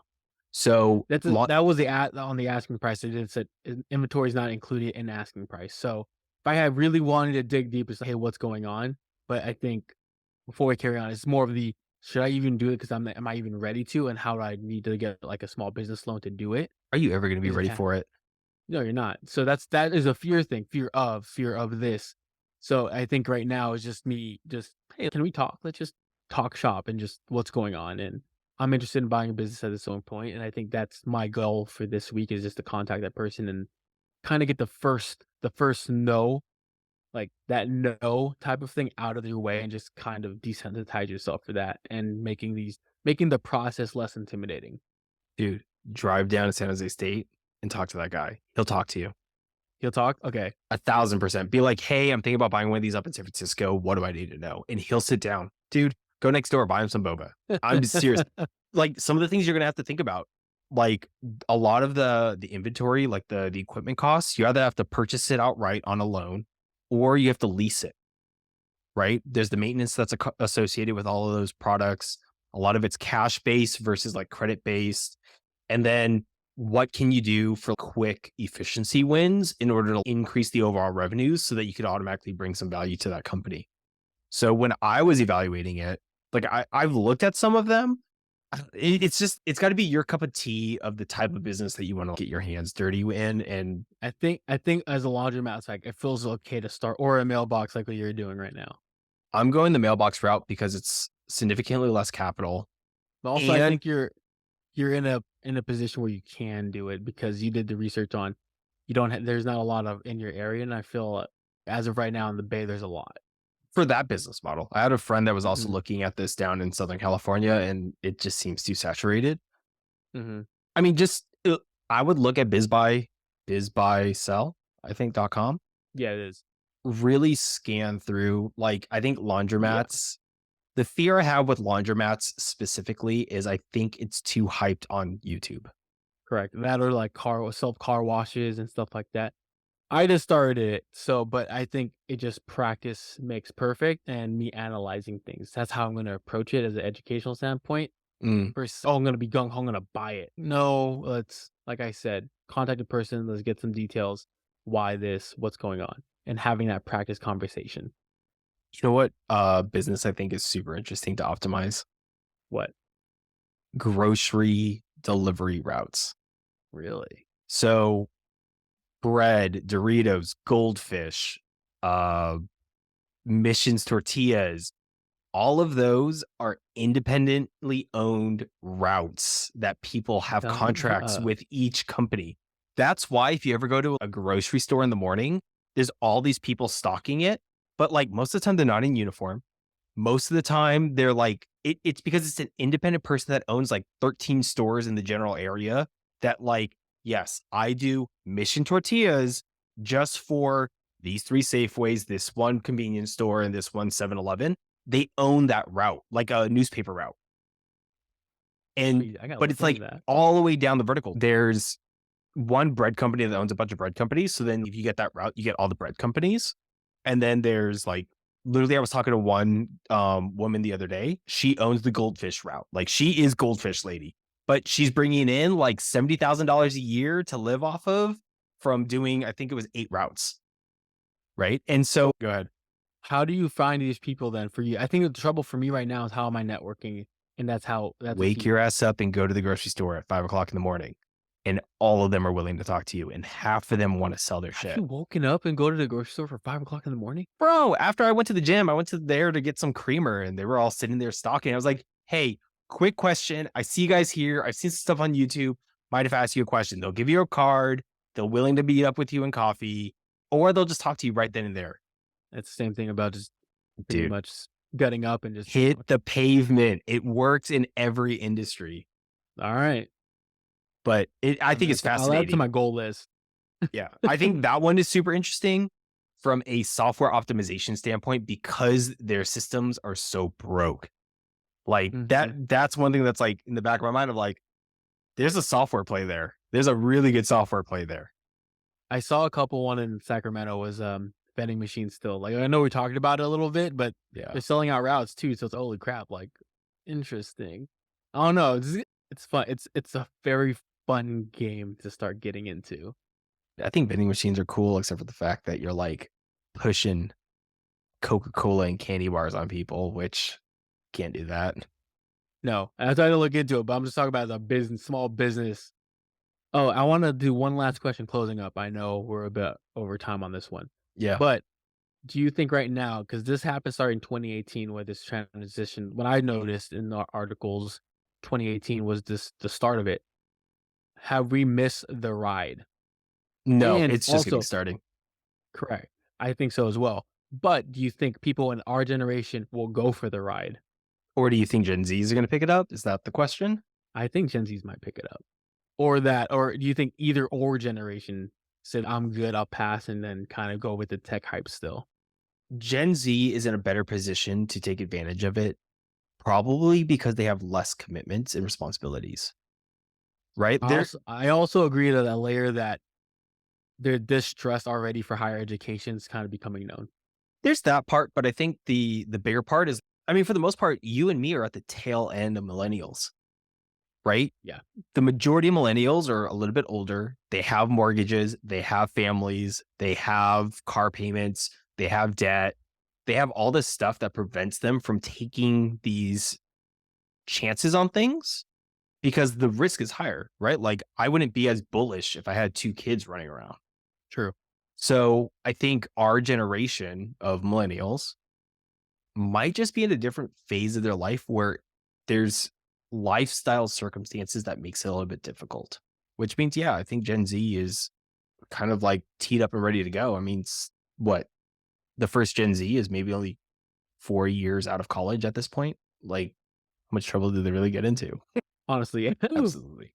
So That was the on the asking price. It did said inventory is not included in asking price. So if I had really wanted to dig deep, it's like, hey, what's going on? But I think before we carry on, it's more of the should I even do it? Because am I even ready to? And how do I need to get like a small business loan to do it? are you ever going to be Is it ready for it? no, you're not. So that is a fear thing, fear of this. So I think right now is just me just, hey, can we talk? Let's just talk shop and just what's going on. And I'm interested in buying a business at this own point, and I think that's my goal for this week is just to contact that person and kinda get the first no, like, that no type of thing out of your way and just kind of desensitize yourself for that and making the process less intimidating. Dude, drive down to San Jose State and talk to that guy. He'll talk to you. He'll talk? Okay. 1,000%. Be like, "Hey, I'm thinking about buying one of these up in San Francisco. What do I need to know?" And he'll sit down. Dude, go next door, buy him some boba. I'm serious. Like, some of the things you're gonna have to think about, like, a lot of the inventory, like, the equipment costs, you either have to purchase it outright on a loan or you have to lease it, right? There's the maintenance that's associated with all of those products. A lot of it's cash-based versus, like, credit-based. And then what can you do for quick efficiency wins in order to increase the overall revenues so that you could automatically bring some value to that company? So when I was evaluating it, like I've looked at some of them. It's just it's got to be your cup of tea of the type of business that you want to get your hands dirty in. And I think as a laundromat, it's like, it feels okay to start or a mailbox like what you're doing right now. I'm going the mailbox route because it's significantly less capital. But also, I And think you're in a position where you can do it because you did the research on you don't ha there's not a lot of in your area, and I feel, as of right now in the Bay, there's a lot. for that business model, I had a friend that was also Mhm, looking at this down in Southern California, and it just seems too saturated. mhm. I mean, just I would look at BizBuy Sell, I think .com. Yeah, it is. Really scan through. Like, I think Yeah, laundromats. The fear I have with laundromats specifically is I think it's too hyped on YouTube. correct. That or, like, car washes and stuff like that. I just started it, so but I think it just practice makes perfect and me analyzing things. That's how I'm gonna approach it as an educational standpoint Mm. versus, "Oh, I'm gonna be gung ho, I'm gonna buy it." No, let's like I said, contact the person, let's get some details, why this, what's going on, and having that practice conversation. You know what? Business I think is super interesting to optimize: What? grocery delivery routes. Really? So bread, Doritos, Goldfish, uh, Missions tortillas, all of those are independently owned routes that people have contracts Uh, with each company. That's why if you ever go to a grocery store in the morning, there's all these people stocking it, but like most of the time they're not in uniform. Most of the time they're like it's because it's an independent person that owns like 13 stores in the general area that like, yes, I do Mission tortillas just for these 3 Safeways, this one convenience store, and this one 7-Eleven. They own that route, like a newspaper route. that's And crazy. I gotta but look it's into like that. all the way down the vertical. There's one bread company that owns a bunch of bread companies. So then if you get that route, you get all the bread companies. And then there's like literally I was talking to one woman the other day. She owns the goldfish route. Like she is goldfish lady, but she's bringing in like $70,000 a year to live off of from doing I think it was 8 routes, right? And so So, go ahead. how do you find these people then for you? I think the trouble for me right now is how am I networking, and that's a Wake key. your ass up and go to the grocery store at 5 o'clock in the morning. And all of them are willing to talk to you. And half of them want to sell their Have shit. you woken up and go to the grocery store for 5 o'clock in the morning? Bro, after I went to the gym, I went to there to get some creamer and they were all sitting there stalking. I was like, hey, quick question. I see you guys here. I've seen some stuff on YouTube. Mind if I ask you a question? They'll give you a card. They're willing to meet up with you in coffee, or they'll just talk to you right then and there. It's the same thing about just pretty Dude, much getting up and just, hit "Okay, the pavement. It works in every industry, alright, but I think it's I'll add to fascinating. my goal list." Yeah, I think that one is super interesting from a software optimization standpoint because their systems are so broke. Like Mhm. that's one thing that's like in the back of my mind of like, there's a software play there. There's a really good software play there. I saw a couple one in Sacramento was, vending machines still, like, I know we talked about it a little bit, but Yeah. they're selling out routes too, so it's holy crap, like, interesting. I don't know, it's fun. It's a very fun game to start getting into. I think vending machines are cool, except for the fact that you're like pushing Coca-Cola and candy bars on people, which can't do that. No, I tried to look into it, but I'm just talking about as a business small business. Oh, I wanna do one last question closing up. I know we're a bit over time on this one, Yeah. but do you think right now, because this happened starting in 2018 where this transition when I noticed in the articles 2018 was this the start of it. Have we missed the ride? No, And it's just getting also starting. correct. I think so as well. But do you think people in our generation will go for the ride? Or do you think Gen Zs are gonna pick it up? Is that the question? I think Gen Zs might pick it up. Or do you think either or generation said, "I'm good, I'll pass," and then kinda go with the tech hype still? Gen Z is in a better position to take advantage of it, probably because they have less commitments and responsibilities, right? I also agree to that layer that they're distrust already for higher education is kinda becoming known. There's that part, but I think the bigger part is, I mean, for the most part, you and me are at the tail end of millennials, right? Yeah, The majority of millennials are a little bit older. They have mortgages, they have families, they have car payments, they have debt. They have all this stuff that prevents them from taking these chances on things because the risk is higher, right? Like I wouldn't be as bullish if I had two kids running around. true. So I think our generation of millennials might just be in a different phase of their life where there's lifestyle circumstances that makes it a little bit difficult. Which means, yeah, I think Gen Z is kind of like teed up and ready to go. I mean, what the first Gen Z is maybe only 4 years out of college at this point. Like, how much trouble do they really get into? Honestly. Absolutely.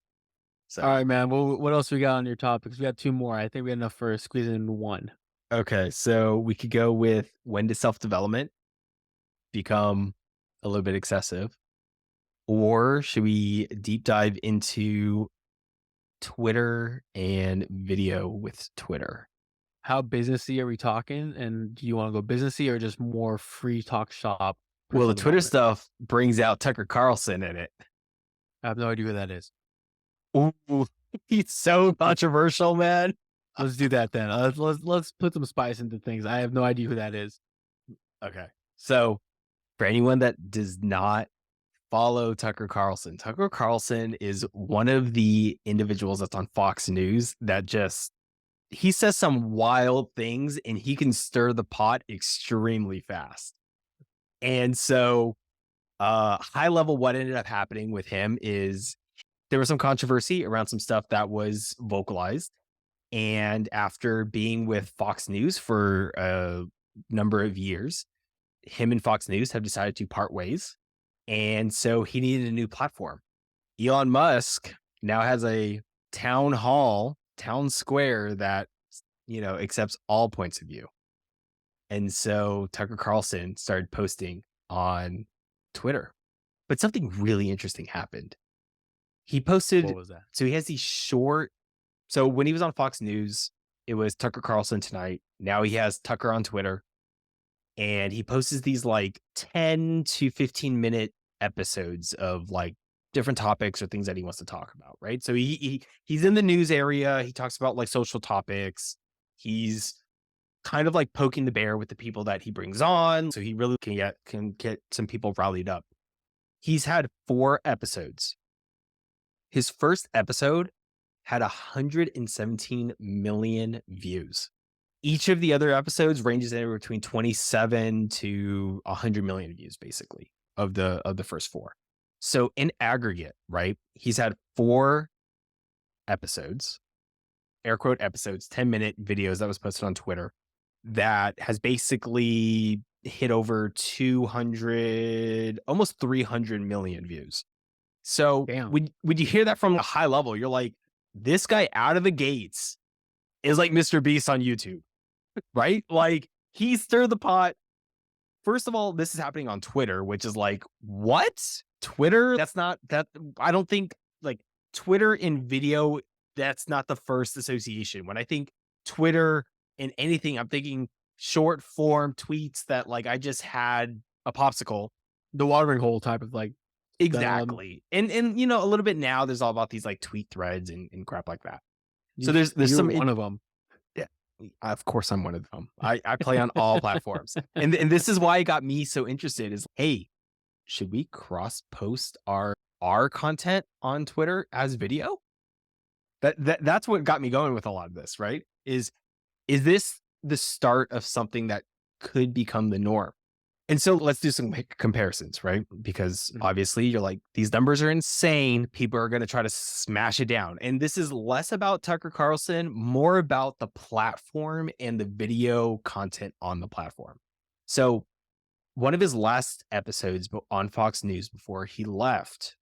So, Alright, man. Well, what else we got on your topics? We got 2 more. I think we had enough for squeezing in 1. okay. So we could go with, when does self development become a little bit excessive? Or should we deep dive into Twitter and video with Twitter? How businessy are we talking? And do you wanna go businessy or just more free talk shop, Well, the personal Twitter development? stuff brings out Tucker Carlson in it. I have no idea who that is. Ooh, he's so controversial, man. Let's do that then. Let's put some spice into things. I have no idea who that is. Okay. So, for anyone that does not follow Tucker Carlson is one of the individuals that's on Fox News that just, he says some wild things and he can stir the pot extremely fast. And so, high level, what ended up happening with him is there was some controversy around some stuff that was vocalized. And after being with Fox News for a number of years, him and Fox News have decided to part ways. And so he needed a new platform. Elon Musk now has a town hall, town square that, accepts all points of view. And so Tucker Carlson started posting on Twitter. But something really interesting happened. He What posted, was that? so he has these short, so when he was on Fox News, it was Tucker Carlson tonight. Now he has Tucker on Twitter, and he posts these like 10 to 15-minute episodes of like different topics or things that he wants to talk about, right? So he's in the news area. He talks about like social topics. He's kind of like poking the bear with the people that he brings on, so he really can get some people rallied up. He's had 4 episodes. His first episode had 117 million views. Each of the other episodes ranges anywhere between 27 to 100 million views, basically, of the first 4. So in aggregate, right, he's had 4 episodes, air quote episodes, 10-minute videos that was posted on Twitter that has basically hit over 200, almost 300 million views. So Damn. when you hear that from a high level, you're like, this guy out of the gates is like Mr. Beast on YouTube, right? Like he stirred the pot. First of all, this is happening on Twitter, which is like, what? Twitter? That's not that. I don't think like Twitter in video, that's not the first association. When I think Twitter and anything, I'm thinking short form tweets that like I just had a popsicle. The watering hole type of like the Exactly. And a little bit now there's all about these like tweet threads and crap like that. So you there's you're some one of them. yeah, of course I'm one of them. I play on all platforms. And this is why it got me so interested is, hey, should we cross post our content on Twitter as video? That's what got me going with a lot of this, right? Is this the start of something that could become the norm? And so let's do some comparisons, right? Because Mhm. obviously you're like, these numbers are insane. People are going to try to smash it down. And this is less about Tucker Carlson, more about the platform and the video content on the platform. So one of his last episodes on Fox News before he left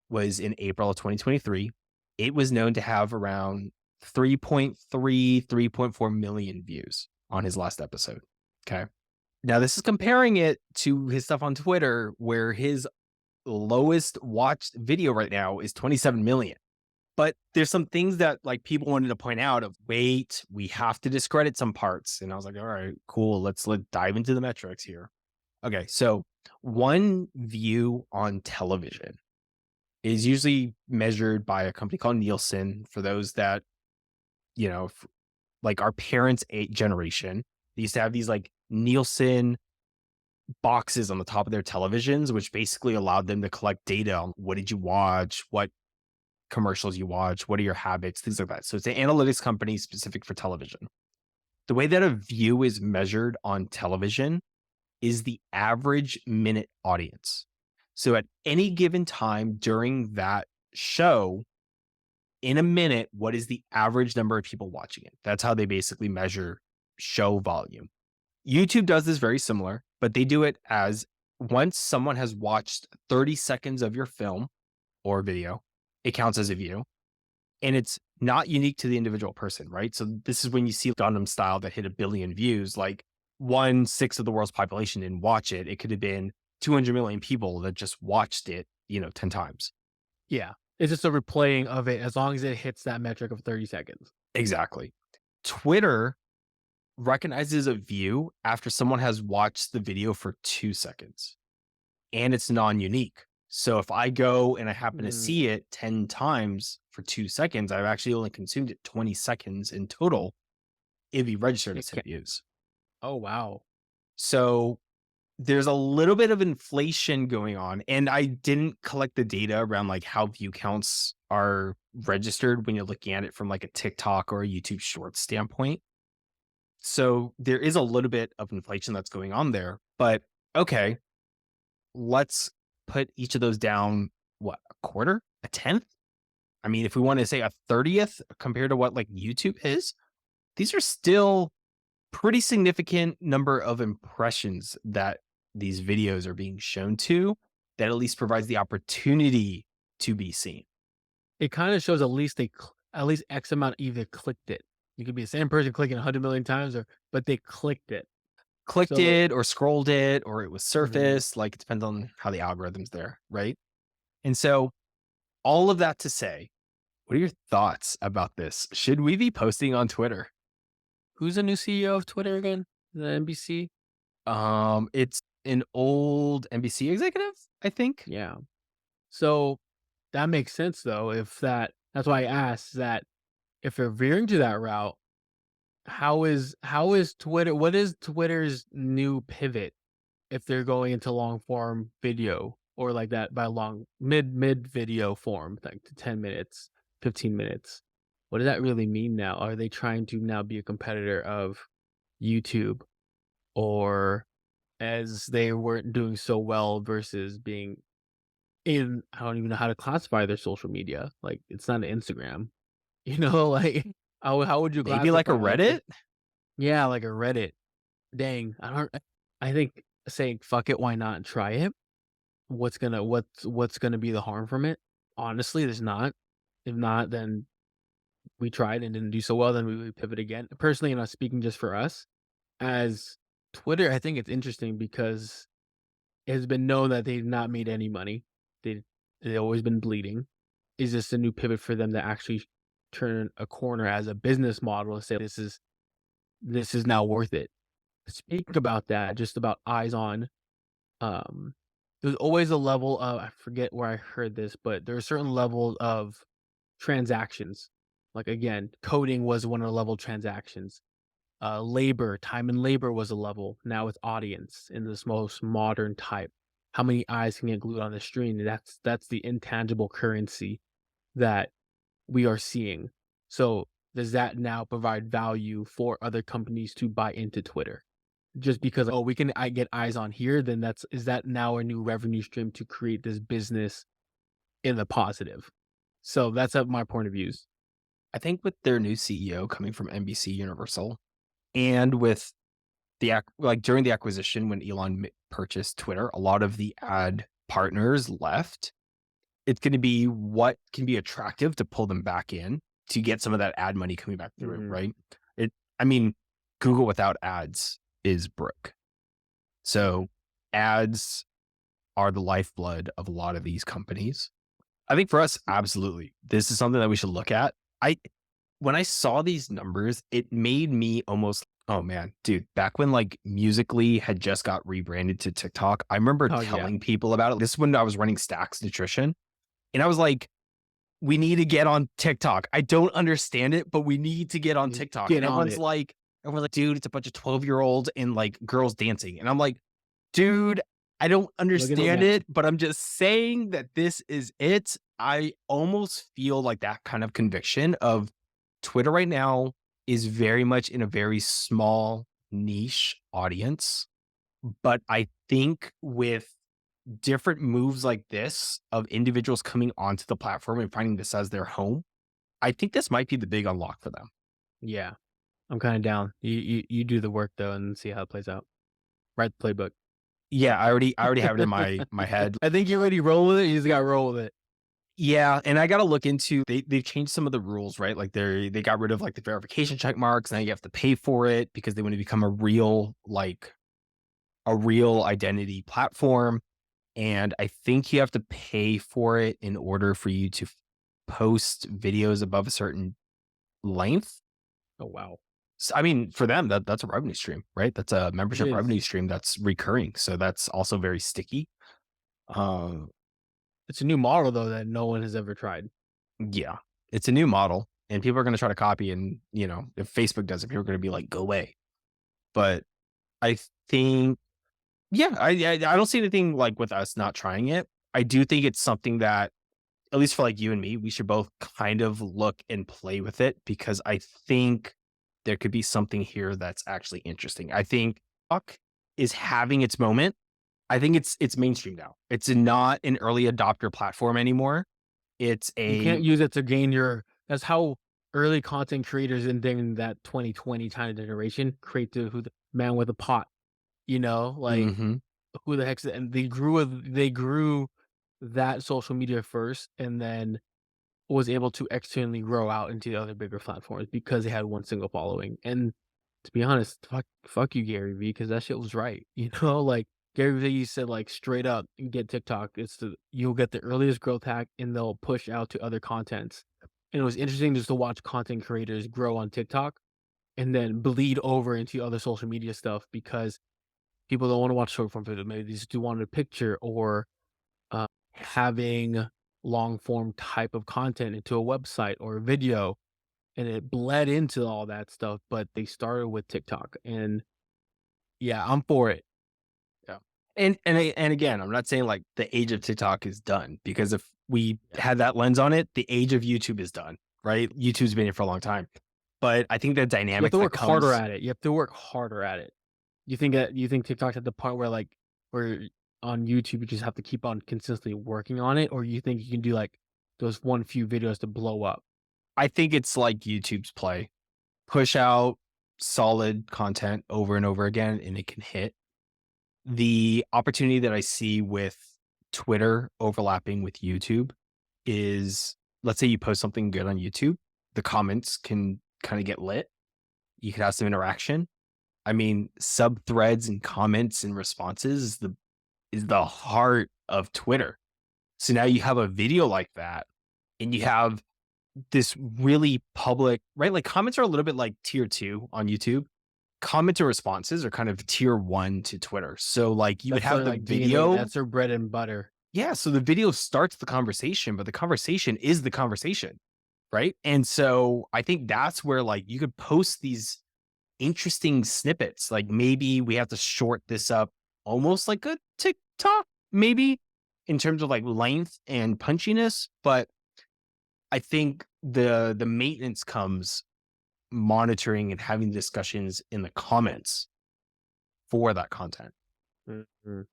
was in April of 2023. It was known to have around 3.4 million views on his last episode. Okay. Now, this is comparing it to his stuff on Twitter, where his lowest watched video right now is 27 million. But there's some things that like people wanted to point out of wait, we have to discredit some parts. And I was like, all right, cool. Let dive into the metrics here. Okay, so one view on television is usually measured by a company called Nielsen. For those that, you know, like our parents' generation, they used to have these like Nielsen boxes on the top of their televisions, which basically allowed them to collect data on what did you watch, what commercials you watch, what are your habits, things like that. So it's an analytics company specific for television. The way that a view is measured on television is the average minute audience. So at any given time during that show, in a minute, what is the average number of people watching it? That's how they basically measure show volume. YouTube does this very similar, but they do it as once someone has watched 30 seconds of your film or video, it counts as a view. And it's not unique to the individual person, right? So this is when you see Gundam Style that hit a billion views, like 1/6 of the world's population didn't watch it. It could have been 200 million people that just watched it, 10 times. Yeah. It's just a replaying of it as long as it hits that metric of 30 seconds. Exactly. Twitter recognizes a view after someone has watched the video for 2 seconds and it's non-unique. So if I go and I happen to Mm, see it 10 times for 2 seconds, I've actually only consumed it 20 seconds in total. It'd be registered it as hit can views. Oh, wow. So there's a little bit of inflation going on. And I didn't collect the data around like how view counts are registered when you're looking at it from like a TikTok or a YouTube short standpoint. So there is a little bit of inflation that's going on there. But okay, let's put each of those down, what, a quarter, a tenth? I mean, if we want to say a 30th compared to what like YouTube is, these are still pretty significant number of impressions that these videos are being shown to that at least provides the opportunity to be seen. It kinda shows at least at least X amount either clicked it. You could be the same person clicking 100,000,000 times but they clicked it. Clicked So it or scrolled it or it was mhm. surfaced, like it depends on how the algorithm's there, right? And so all of that to say, what are your thoughts about this? Should we be posting on Twitter? Who's the new CEO of Twitter again? The NBC? It's an old NBC executive, I think. Yeah. So, that makes sense though, if that's why I asked that if they're veering to that route, how is Twitter what is Twitter's new pivot if they're going into long form video or like that by long mid video form, like to 10 minutes, 15 minutes? What does that really mean now? Are they trying to now be a competitor of YouTube or as they weren't doing so well versus being in I don't even know how to classify their social media. Like it's not an Instagram. Like how would you Maybe like a classify like Reddit? yeah, like a Reddit. Dang, I think saying "fuck it, why not" and try it, what's gonna be the harm from it? Honestly, there's not. If not, then we tried and didn't do so well, then we would pivot again. Personally, and I'm speaking just for us, as Twitter, I think it's interesting because it has been known that they've not made any money. They they've always been bleeding. Is this a new pivot for them to actually turn a corner as a business model and say, "This is now worth it"? Speaking about that, just about eyes on, um, there's always a level of I forget where I heard this, but there are certain levels of transactions. Like again, coding was one of the level transactions. Time and labor was a level. Now it's audience in this most modern type. How many eyes can get glued on the screen? That's the intangible currency that we are seeing. So does that now provide value for other companies to buy into Twitter? just because, "Oh, we can I get eyes on here," then that's is that now a new revenue stream to create this business in the positive? So that's, my point of views. I think with their new CEO coming from NBC Universal and with like during the acquisition when Elon purchased Twitter, a lot of the ad partners left. It's going to be what can be attractive to pull them back in to get some of that ad money coming back through, Mhm. right? It, I mean, Google without ads is broke. So ads are the lifeblood of a lot of these companies. I think for us, absolutely, this is something that we should look at. I When I saw these numbers, it made me almost, oh man, dude, back when like Musically had just got rebranded to TikTok, I remember Oh, yeah. telling people about it. This is when I was running Stacks Nutrition. And I was like, we need to get on TikTok. I don't understand it, but we need to get on Just TikTok. get And on it. everyone's like, dude, it's a bunch of 12-year-olds and like girls dancing. And I'm like, dude, I don't Looking at understand that. it, but I'm just saying that this is it. I almost feel like that kind of conviction of Twitter right now is very much in a very small niche audience. But I think with different moves like this of individuals coming onto the platform and finding this as their home, I think this might be the big unlock for them. Yeah. I'm kinda down. You do the work though and see how it plays out. Write the playbook. Yeah, I already have it in my head. I think you already roll with it, you just gotta roll with it. Yeah, and I gotta look into they've changed some of the rules, right? Like they got rid of like the verification check marks. Now you have to pay for it because they want to become a real identity platform. And I think you have to pay for it in order for you to post videos above a certain length. Oh, wow. I mean, for them, that's a revenue stream, right? That's a It membership is. revenue stream that's recurring. So that's also very sticky. Um, It's a new model though that no one has ever tried. yeah, it's a new model, and people are going to try to copy. And if Facebook does it, people are going to be like, "Go away." But I think, yeah, I don't see anything like with us not trying it. I do think it's something that, at least for like you and me, we should both kind of look and play with it because I think there could be something here that's actually interesting. I think Puck is having its moment. I think it's mainstream now. It's not an early adopter platform anymore. It's You can't a use it to gain your that's how early content creators in during that 2020 kind of generation create the man with a pot, like, mhm. who the heck's and they grew that social media first and then was able to externally grow out into the other bigger platforms because they had one single following, and to be honest, fuck you, Gary Vee, because that shit was right, like, Gary Vee said, like, straight up, "Get TikTok, you'll get the earliest growth hack, and they'll push out to other contents," and it was interesting just to watch content creators grow on TikTok and then bleed over into other social media stuff because people don't wanna watch short form video, maybe they just do want a picture or having long form type of content into a website or a video, and it bled into all that stuff, but they started with TikTok, and yeah, I'm for it. Yeah. And again, I'm not saying like the age of TikTok is done because if we Yeah. had that lens on it, the age of YouTube is done, right? YouTube's been here for a long time. But I think the You have dynamic to that work harder comes at it. You have to work harder at it. You think TikTok's at the point where, like, where on YouTube, you just have to keep on consistently working on it, or you think you can do, like, those one few videos to blow up? I think it's like YouTube's play. Push out solid content over and over again and it can hit. The opportunity that I see with Twitter overlapping with YouTube is, let's say you post something good on YouTube, the comments can kind of get lit. You could have some interaction. I mean, sub threads and comments and responses is the heart of Twitter. So now you have a video like that and you have this really public, right? Like comments are a little bit like tier two on YouTube. Comment to responses are kind of tier one to Twitter. So like you would That's have their, the like, DNA, video. that's their bread and butter. Yeah. So the video starts the conversation, but the conversation is the conversation. Right. And so I think that's where like you could post these interesting snippets. Like maybe we have to short this up almost like a TikTok, maybe in terms of like length and punchiness. But I think the maintenance comes monitoring and having discussions in the comments for that content. Mhm.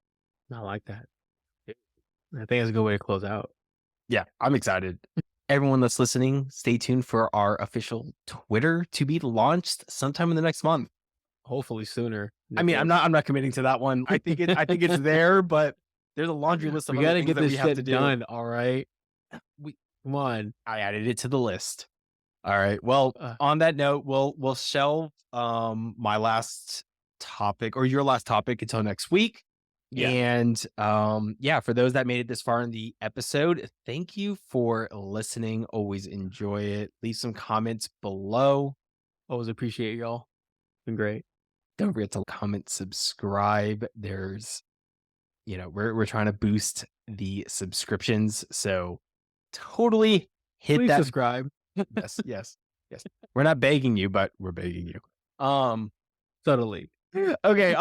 I like that. Yeah, I think that's a good way to close out. Yeah, I'm excited. Everyone that's listening, stay tuned for our official Twitter to be launched sometime in the next month. Hopefully sooner, I mean, I'm Nicholas. not committing to that one. I think it's there, but there's a laundry list of We other gotta things get that this we have to shit do. done, alright? We Come on. I added it to the list. All right. Well, Uh, on that note, we'll shelve my last topic or your last topic until next week. yeah, And yeah, for those that made it this far in the episode, thank you for listening. Always enjoy it. Leave some comments below. always appreciate y'all. Been great. Don't forget to comment, subscribe. There's, we're trying to boost the subscriptions. So totally hit Please that. subscribe. Yes, yes, yes. We're not begging you, but we're begging you. Subtly. Okay.